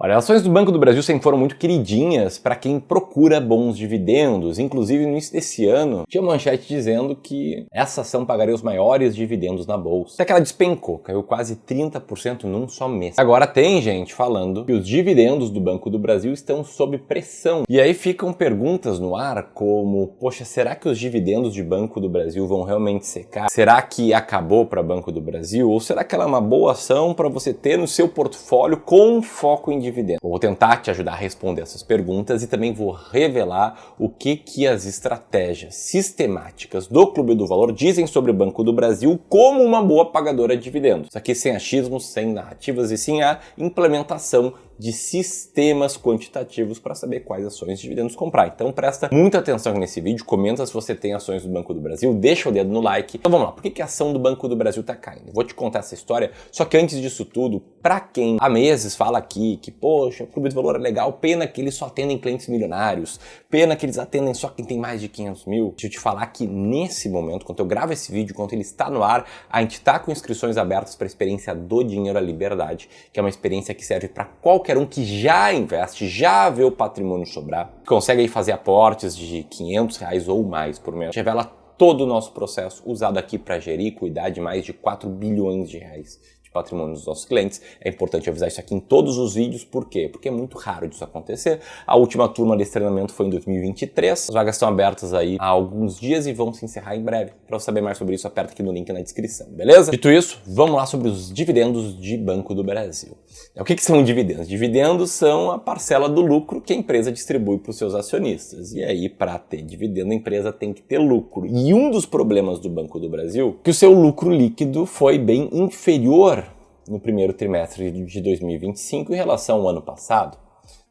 Olha, as ações do Banco do Brasil sempre foram muito queridinhas para quem procura bons dividendos. Inclusive, no início desse ano, tinha uma manchete dizendo que essa ação pagaria os maiores dividendos na bolsa. Até que ela despencou, caiu quase 30% num só mês. Agora tem gente falando que os dividendos do Banco do Brasil estão sob pressão. E aí ficam perguntas no ar como, poxa, será que os dividendos de Banco do Brasil vão realmente secar? Será que acabou para Banco do Brasil? Ou será que ela é uma boa ação para você ter no seu portfólio com foco em dividendos? Eu vou tentar te ajudar a responder essas perguntas e também vou revelar o que as estratégias sistemáticas do Clube do Valor dizem sobre o Banco do Brasil como uma boa pagadora de dividendos. Isso aqui sem achismos, sem narrativas e sim a implementação de sistemas quantitativos para saber quais ações de dividendos comprar. Então presta muita atenção nesse vídeo, comenta se você tem ações do Banco do Brasil, deixa o dedo no like. Então vamos lá, por que a ação do Banco do Brasil está caindo? Vou te contar essa história, só que antes disso tudo, para quem há meses fala aqui que, poxa, o Clube do Valor é legal, pena que eles só atendem clientes milionários, pena que eles atendem só quem tem mais de 500 mil. Deixa eu te falar que nesse momento, quando eu gravo esse vídeo, quando ele está no ar, a gente está com inscrições abertas para a experiência do Dinheiro à Liberdade, que é uma experiência que serve para qualquer um que já investe, já vê o patrimônio sobrar, consegue aí fazer aportes de R$500 ou mais por mês. Revela todo o nosso processo usado aqui para gerir e cuidar de mais de 4 bilhões de reais de patrimônio dos nossos clientes. É importante avisar isso aqui em todos os vídeos, por quê? Porque é muito raro disso acontecer. A última turma desse treinamento foi em 2023, as vagas estão abertas aí há alguns dias e vão se encerrar em breve. Para saber mais sobre isso, aperta aqui no link na descrição, beleza? Dito isso, vamos lá sobre os dividendos de Banco do Brasil. O que são dividendos? Dividendos são a parcela do lucro que a empresa distribui para os seus acionistas. E aí, para ter dividendo, a empresa tem que ter lucro. E um dos problemas do Banco do Brasil é que o seu lucro líquido foi bem inferior no primeiro trimestre de 2025 em relação ao ano passado.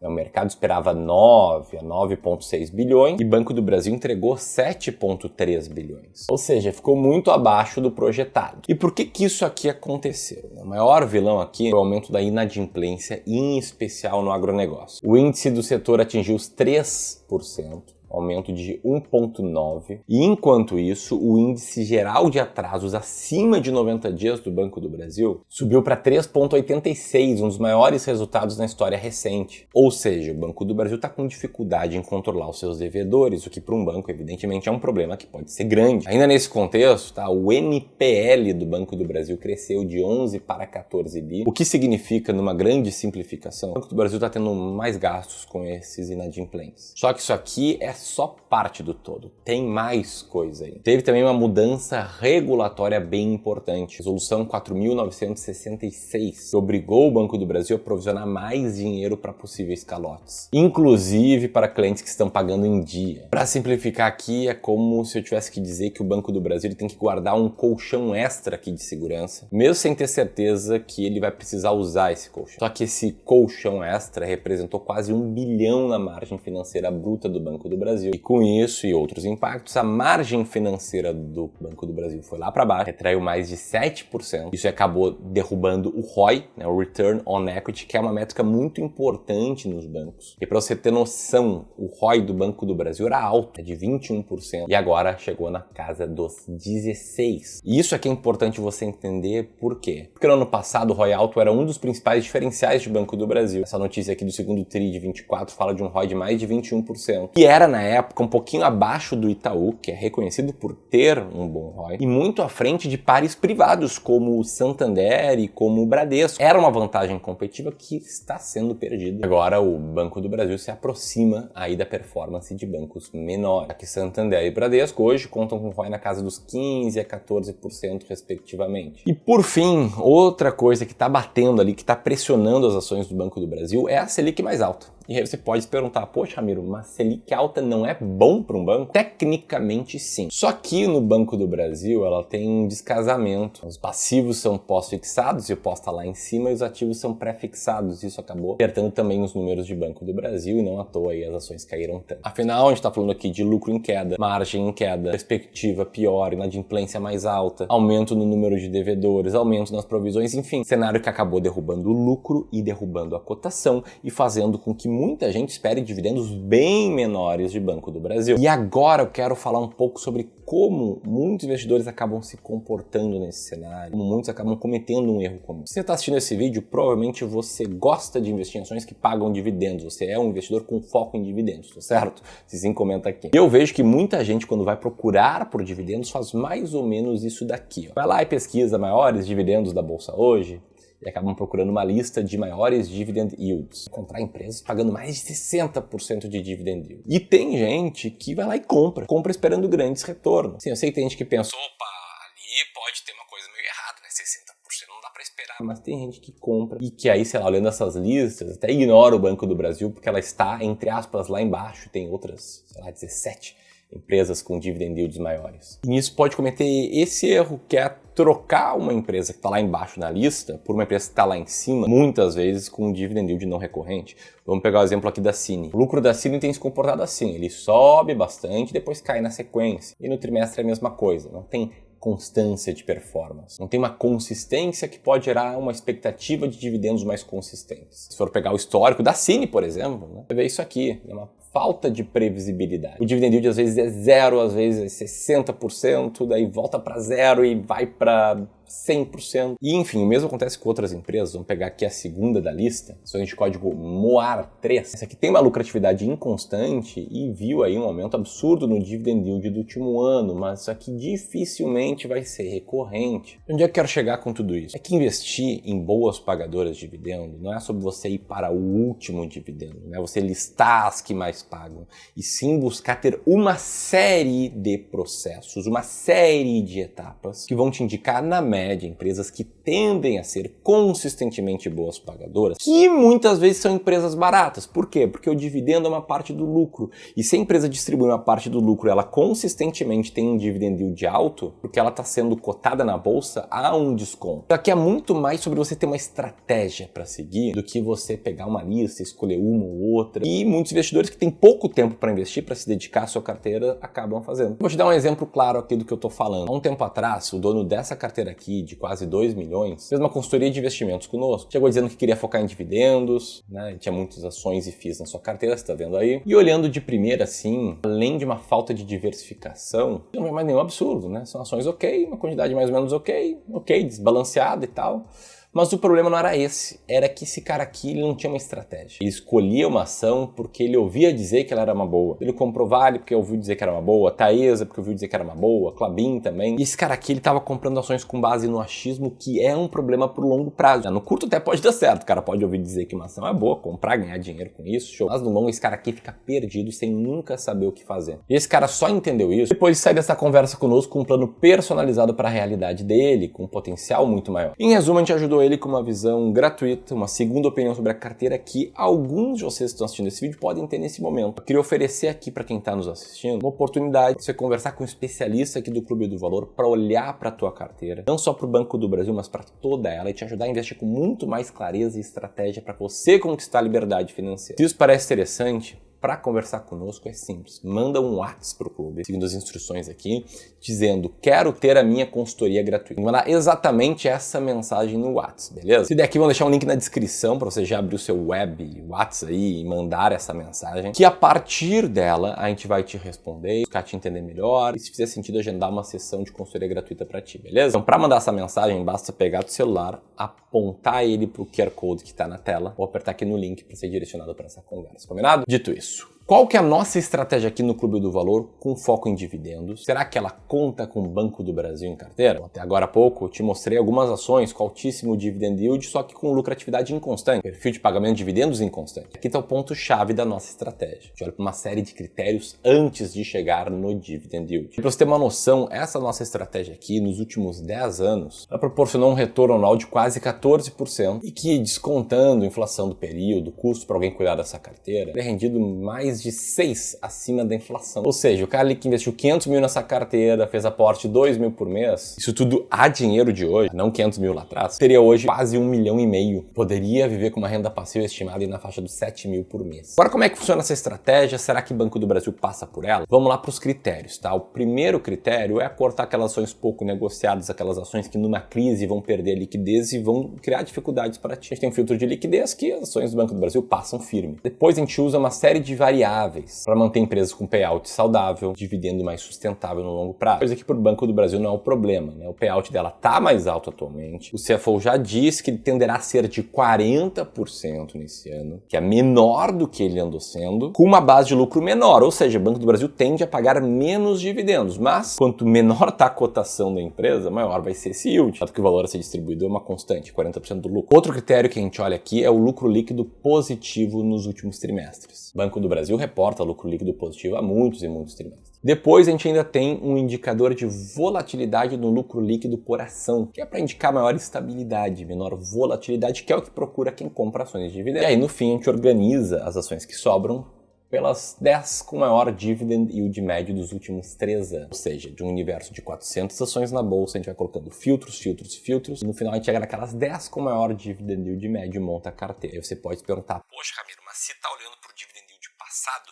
O mercado esperava 9 a 9,6 bilhões e Banco do Brasil entregou 7,3 bilhões. Ou seja, ficou muito abaixo do projetado. E por que isso aqui aconteceu? O maior vilão aqui foi o aumento da inadimplência, em especial no agronegócio. O índice do setor atingiu os 3%. Aumento de 1,9%. E enquanto isso, o índice geral de atrasos acima de 90 dias do Banco do Brasil subiu para 3,86%, um dos maiores resultados na história recente. Ou seja, o Banco do Brasil está com dificuldade em controlar os seus devedores, o que para um banco, evidentemente, é um problema que pode ser grande. Ainda nesse contexto, o NPL do Banco do Brasil cresceu de 11 para 14 bi, o que significa, numa grande simplificação, o Banco do Brasil está tendo mais gastos com esses inadimplentes. Só que isso aqui é só parte do todo, tem mais coisa aí. Teve também uma mudança regulatória bem importante. Resolução 4.966, que obrigou o Banco do Brasil a provisionar mais dinheiro para possíveis calotes, inclusive para clientes que estão pagando em dia. Para simplificar aqui, é como se eu tivesse que dizer que o Banco do Brasil ele tem que guardar um colchão extra aqui de segurança, mesmo sem ter certeza que ele vai precisar usar esse colchão. Só que esse colchão extra representou quase 1 bilhão na margem financeira bruta do Banco do Brasil. E com isso e outros impactos, a margem financeira do Banco do Brasil foi lá para baixo, retraiu mais de 7%. Isso acabou derrubando o ROI, o Return on Equity, que é uma métrica muito importante nos bancos. E para você ter noção, o ROI do Banco do Brasil era alto, de 21%, e agora chegou na casa dos 16%. E isso aqui é importante você entender por quê. Porque no ano passado o ROI alto era um dos principais diferenciais do Banco do Brasil. Essa notícia aqui do segundo TRI de 24 fala de um ROI de mais de 21%. E era na época um pouquinho abaixo do Itaú, que é reconhecido por ter um bom ROI, e muito à frente de pares privados como o Santander e como o Bradesco. Era uma vantagem competitiva que está sendo perdida. Agora o Banco do Brasil se aproxima aí da performance de bancos menores. Aqui Santander e Bradesco hoje contam com ROI na casa dos 15% a 14% respectivamente. E por fim, outra coisa que está batendo ali, que está pressionando as ações do Banco do Brasil é a Selic mais alta. E aí você pode se perguntar, poxa, Ramiro, mas Selic alta não é bom para um banco? Tecnicamente sim. Só que no Banco do Brasil ela tem um descasamento. Os passivos são pós-fixados e o pós está lá em cima e os ativos são pré-fixados. Isso acabou apertando também os números de Banco do Brasil e não à toa aí as ações caíram tanto. Afinal, a gente está falando aqui de lucro em queda, margem em queda, perspectiva pior, inadimplência mais alta, aumento no número de devedores, aumento nas provisões, enfim, cenário que acabou derrubando o lucro e derrubando a cotação e fazendo com que muita gente espere dividendos bem menores de Banco do Brasil. E agora eu quero falar um pouco sobre como muitos investidores acabam se comportando nesse cenário, como muitos acabam cometendo um erro comum. Se você está assistindo esse vídeo, provavelmente você gosta de investir em ações que pagam dividendos, você é um investidor com foco em dividendos, tá certo? Se sim, comenta aqui. Eu vejo que muita gente, quando vai procurar por dividendos, faz mais ou menos isso daqui. Vai lá e pesquisa maiores dividendos da Bolsa hoje, e acabam procurando uma lista de maiores dividend yields. Encontrar empresas pagando mais de 60% de dividend yield. E tem gente que vai lá e compra esperando grandes retornos. Sim, eu sei que tem gente que pensa, opa, ali pode ter uma coisa meio errada, né? 60% não dá pra esperar. Mas tem gente que compra e que aí, sei lá, olhando essas listas, até ignora o Banco do Brasil, porque ela está, entre aspas, lá embaixo. Tem outras, sei lá, 17 empresas com dividend yields maiores. E nisso pode cometer esse erro, que é trocar uma empresa que está lá embaixo na lista por uma empresa que está lá em cima, muitas vezes com um dividend yield não recorrente. Vamos pegar o exemplo aqui da Cine. O lucro da Cine tem se comportado assim, ele sobe bastante, depois cai na sequência. E no trimestre é a mesma coisa, não tem constância de performance. Não tem uma consistência que pode gerar uma expectativa de dividendos mais consistentes. Se for pegar o histórico da Cine, por exemplo, né, você vê isso aqui, é uma falta de previsibilidade. O dividend yield às vezes é 0, às vezes é 60%, daí volta para 0 e vai para 100%. E enfim, o mesmo acontece com outras empresas. Vamos pegar aqui a segunda da lista, ações de código MOAR3. Essa aqui tem uma lucratividade inconstante e viu aí um aumento absurdo no dividend yield do último ano, mas isso aqui dificilmente vai ser recorrente. Onde é que eu quero chegar com tudo isso? É que investir em boas pagadoras de dividendo não é sobre você ir para o último dividendo, não é você listar as que mais pagam, e sim buscar ter uma série de processos, uma série de etapas que vão te indicar na média empresas que tendem a ser consistentemente boas pagadoras, que muitas vezes são empresas baratas. Por quê? Porque o dividendo é uma parte do lucro, e se a empresa distribui uma parte do lucro, ela consistentemente tem um dividend yield alto, porque ela está sendo cotada na bolsa, há um desconto. Aqui é muito mais sobre você ter uma estratégia para seguir do que você pegar uma lista, escolher uma ou outra, e muitos investidores que têm pouco tempo para investir, para se dedicar à sua carteira, acabam fazendo. Vou te dar um exemplo claro aqui do que eu estou falando. Há um tempo atrás, o dono dessa carteira aqui, de quase 2 milhões, fez uma consultoria de investimentos conosco. Chegou dizendo que queria focar em dividendos, né? Tinha muitas ações e FIIs na sua carteira, você está vendo aí. E olhando de primeira, assim, além de uma falta de diversificação, não é mais nenhum absurdo, né? São ações ok, uma quantidade mais ou menos ok, desbalanceada e tal. Mas o problema não era esse, era que esse cara aqui ele não tinha uma estratégia. Ele escolhia uma ação porque ele ouvia dizer que ela era uma boa. Ele comprou Vale porque ouviu dizer que era uma boa, Taesa porque ouviu dizer que era uma boa, Klabin também. E esse cara aqui ele estava comprando ações com base no achismo, que é um problema pro longo prazo. No curto até pode dar certo, o cara pode ouvir dizer que uma ação é boa, comprar, ganhar dinheiro com isso, show. Mas no longo esse cara aqui fica perdido sem nunca saber o que fazer. E esse cara só entendeu isso depois de sair dessa conversa conosco com um plano personalizado para a realidade dele, com um potencial muito maior. Em resumo, a gente ajudou ele com uma visão gratuita, uma segunda opinião sobre a carteira que alguns de vocês que estão assistindo esse vídeo podem ter nesse momento. Eu queria oferecer aqui para quem está nos assistindo uma oportunidade de você conversar com um especialista aqui do Clube do Valor para olhar para a tua carteira, não só para o Banco do Brasil, mas para toda ela, e te ajudar a investir com muito mais clareza e estratégia para você conquistar a liberdade financeira. Se isso parece interessante, para conversar conosco é simples, manda um WhatsApp para o clube, seguindo as instruções aqui, dizendo quero ter a minha consultoria gratuita. Mandar exatamente essa mensagem no WhatsApp, beleza? Se der aqui, vou deixar um link na descrição para você já abrir o seu web WhatsApp aí e mandar essa mensagem, que a partir dela a gente vai te responder, buscar te entender melhor e se fizer sentido agendar uma sessão de consultoria gratuita para ti, beleza? Então para mandar essa mensagem basta pegar o celular, apontar ele para o QR Code que está na tela ou apertar aqui no link para ser direcionado para essa conversa, combinado? Dito isso, qual que é a nossa estratégia aqui no Clube do Valor com foco em dividendos? Será que ela conta com o Banco do Brasil em carteira? Até agora há pouco eu te mostrei algumas ações com altíssimo dividend yield, só que com lucratividade inconstante, perfil de pagamento de dividendos inconstante. Aqui está o ponto-chave da nossa estratégia. A gente olha para uma série de critérios antes de chegar no dividend yield. Para você ter uma noção, essa nossa estratégia aqui, nos últimos 10 anos, ela proporcionou um retorno anual de quase 14% e que, descontando a inflação do período, custo para alguém cuidar dessa carteira, é rendido mais mais de 6 acima da inflação. Ou seja, o cara ali que investiu 500 mil nessa carteira, fez aporte de 2 mil por mês, isso tudo a dinheiro de hoje, não 500 mil lá atrás, teria hoje quase 1,5 milhão. Poderia viver com uma renda passiva estimada na faixa dos 7 mil por mês. Agora, como é que funciona essa estratégia? Será que o Banco do Brasil passa por ela? Vamos lá para os critérios, tá? O primeiro critério é cortar aquelas ações pouco negociadas, aquelas ações que numa crise vão perder liquidez e vão criar dificuldades para ti. A gente tem um filtro de liquidez que as ações do Banco do Brasil passam firme. Depois a gente usa uma série de variáveis para manter empresas com payout saudável, dividendo mais sustentável no longo prazo. Coisa que para o Banco do Brasil não é um problema, né? O payout dela tá mais alto atualmente. O CFO já disse que ele tenderá a ser de 40% nesse ano, que é menor do que ele andou sendo, com uma base de lucro menor, ou seja, o Banco do Brasil tende a pagar menos dividendos, mas quanto menor está a cotação da empresa, maior vai ser esse yield, tanto que o valor a ser distribuído é uma constante, 40% do lucro. Outro critério que a gente olha aqui é o lucro líquido positivo nos últimos trimestres. O Banco do Brasil reporta lucro líquido positivo há muitos e muitos trimestres. Depois a gente ainda tem um indicador de volatilidade no lucro líquido por ação, que é para indicar maior estabilidade, menor volatilidade, que é o que procura quem compra ações de dividendo. E aí no fim a gente organiza as ações que sobram pelas 10 com maior dividend yield médio dos últimos 3 anos. Ou seja, de um universo de 400 ações na bolsa, a gente vai colocando filtros, e no final a gente chega naquelas 10 com maior dividend yield médio e monta a carteira. Aí você pode se perguntar, poxa Ramiro, mas se tá olhando para o dividend yield passado,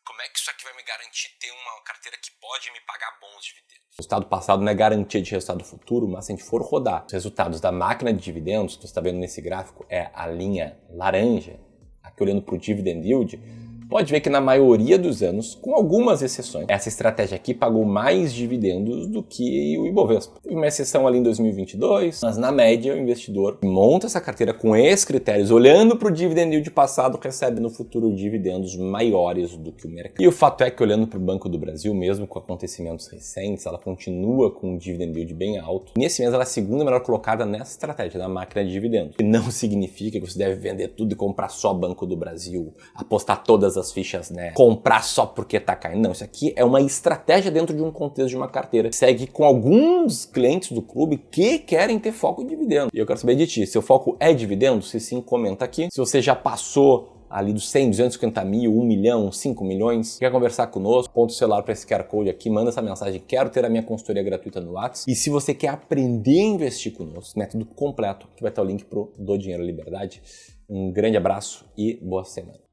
como é que isso aqui vai me garantir ter uma carteira que pode me pagar bons dividendos? O resultado passado não é garantia de resultado futuro, mas se a gente for rodar os resultados da máquina de dividendos, que você está vendo nesse gráfico, é a linha laranja, aqui olhando para o dividend yield, pode ver que na maioria dos anos, com algumas exceções, essa estratégia aqui pagou mais dividendos do que o Ibovespa. Teve uma exceção ali em 2022, mas na média o investidor monta essa carteira com esses critérios, olhando para o dividend yield passado, recebe no futuro dividendos maiores do que o mercado. E o fato é que olhando para o Banco do Brasil, mesmo com acontecimentos recentes, ela continua com um dividend yield bem alto. Nesse mês ela é a segunda melhor colocada nessa estratégia, na máquina de dividendos. Que não significa que você deve vender tudo e comprar só Banco do Brasil, apostar todas as fichas, né? Comprar só porque tá caindo. Não, isso aqui é uma estratégia dentro de um contexto de uma carteira. Segue com alguns clientes do clube que querem ter foco em dividendo. E eu quero saber de ti, seu foco é dividendo? Se sim, comenta aqui. Se você já passou ali dos 100, 250 mil, 1 milhão, 5 milhões, quer conversar conosco, ponta o celular para esse QR Code aqui, manda essa mensagem, quero ter a minha consultoria gratuita no WhatsApp. E se você quer aprender a investir conosco, método completo, que vai estar o link pro Do Dinheiro Liberdade. Um grande abraço e boa semana.